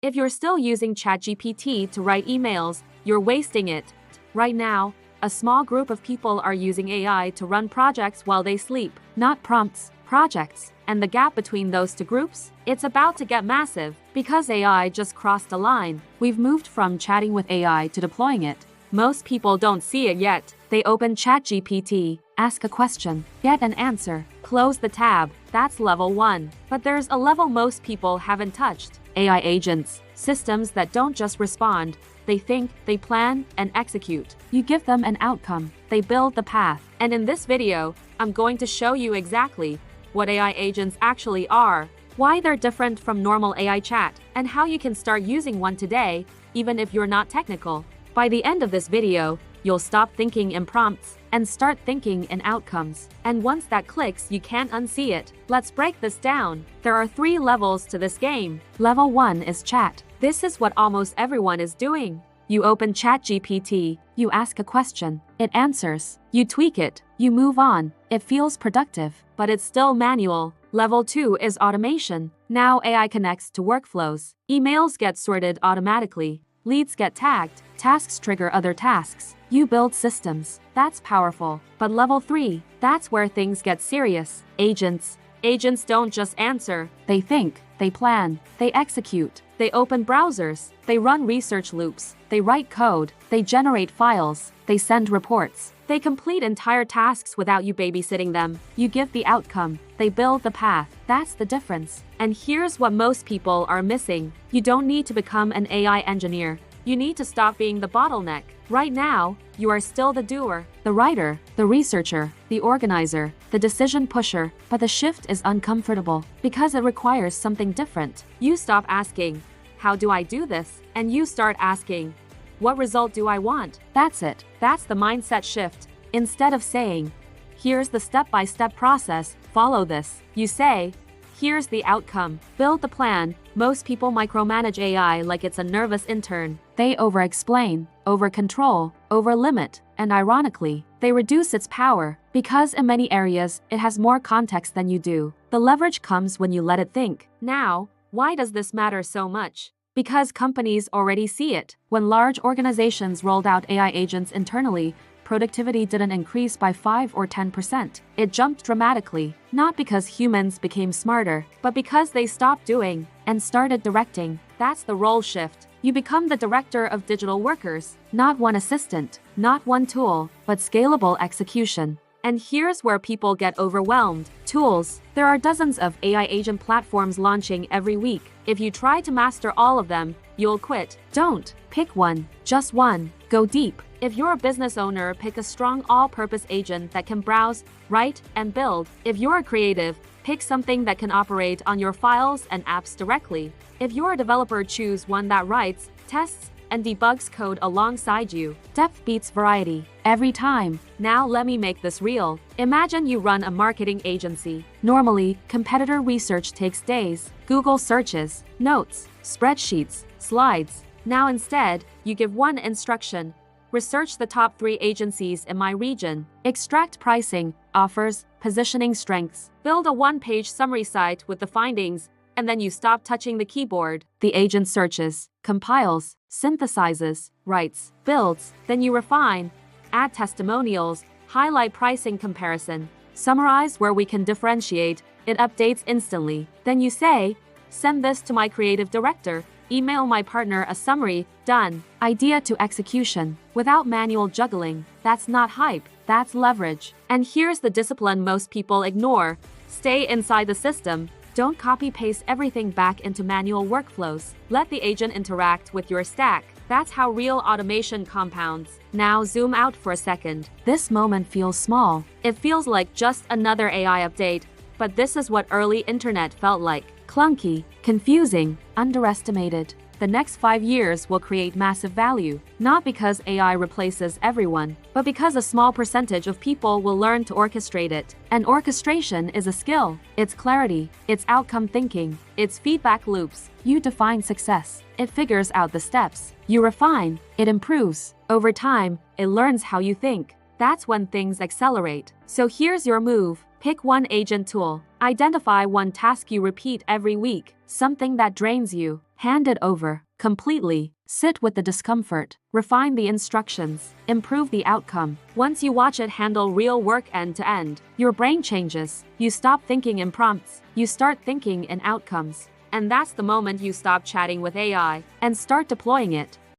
If you're still using ChatGPT to write emails, you're wasting it. Right now, a small group of people are using AI to run projects while they sleep. Not prompts, projects. And the gap between those two groups? It's about to get massive. Because AI just crossed a line. We've moved from chatting with AI to deploying it. Most people don't see it yet. They open ChatGPT, ask a question, get an answer, close the tab. That's level 1. But there's a level most people haven't touched. AI agents, systems that don't just respond. They think, they plan, and execute. You give them an outcome. They build the path. And in this video, I'm going to show you exactly what AI agents actually are, why they're different from normal AI chat, and how you can start using one today, even if you're not technical. By the end of this video, you'll stop thinking in prompts and start thinking in outcomes. And once that clicks, you can't unsee it. Let's break this down. There are 3 levels to this game. Level 1 is chat. This is what almost everyone is doing. You open ChatGPT, you ask a question, it answers, you tweak it, you move on. It feels productive, but it's still manual. Level 2 is automation. Now AI connects to workflows. Emails get sorted automatically. Leads get tagged. Tasks trigger other tasks. You build systems. That's powerful. But level 3, that's where things get serious. Agents. Agents don't just answer. They think, they plan, they execute. They open browsers. They run research loops. They write code. They generate files. They send reports. They complete entire tasks without you babysitting them. You give the outcome. They build the path. That's the difference. And here's what most people are missing. You don't need to become an AI engineer. You need to stop being the bottleneck. Right now, you are still the doer, the writer, the researcher, the organizer, the decision pusher, but the shift is uncomfortable because it requires something different. You stop asking, how do I do this? And you start asking, what result do I want? That's it. That's the mindset shift. Instead of saying, here's the step-by-step process, follow this, you say, here's the outcome. Build the plan. Most people micromanage AI like it's a nervous intern. They over-explain, over-control, over-limit, and ironically, they reduce its power because in many areas, it has more context than you do. The leverage comes when you let it think. Now, why does this matter so much? Because companies already see it. When large organizations rolled out AI agents internally, productivity didn't increase by 5 or 10%. It jumped dramatically, not because humans became smarter, but because they stopped doing and started directing. That's the role shift. You become the director of digital workers, not one assistant, not one tool, but scalable execution. And here's where people get overwhelmed. Tools. There are dozens of AI agent platforms launching every week. If you try to master all of them, you'll quit. Don't. Pick one. Just one. Go deep. If you're a business owner, pick a strong all-purpose agent that can browse, write, and build. If you're a creative, pick something that can operate on your files and apps directly. If you're a developer, choose one that writes, tests, and debugs code alongside you. Depth beats variety every time. Now let me make this real. Imagine you run a marketing agency. Normally, competitor research takes days. Google searches, notes, spreadsheets, slides. Now instead, you give one instruction. Research the top 3 agencies in my region. Extract pricing, offers, positioning strengths. Build a 1-page summary site with the findings, and then you stop touching the keyboard. The agent searches, compiles, synthesizes, writes, builds, then you refine, add testimonials, highlight pricing comparison, summarize where we can differentiate, it updates instantly. Then you say, send this to my creative director, email my partner a summary, done. Idea to execution, without manual juggling. That's not hype, that's leverage. And here's the discipline most people ignore. Stay inside the system. Don't copy-paste everything back into manual workflows. Let the agent interact with your stack. That's how real automation compounds. Now zoom out for a second. This moment feels small. It feels like just another AI update, but this is what early internet felt like. Clunky, confusing, underestimated. The next 5 years will create massive value, not because AI replaces everyone, but because a small percentage of people will learn to orchestrate it. And orchestration is a skill. It's clarity, it's outcome thinking, it's feedback loops. You define success. It figures out the steps. You refine. It improves. Over time, it learns how you think. That's when things accelerate. So here's your move. Pick one agent tool. Identify one task you repeat every week, something that drains you. Hand it over completely. Sit with the discomfort. Refine the instructions. Improve the outcome. Once you watch it handle real work end to end, your brain changes. You stop thinking in prompts. You start thinking in outcomes. And that's the moment you stop chatting with AI and start deploying it.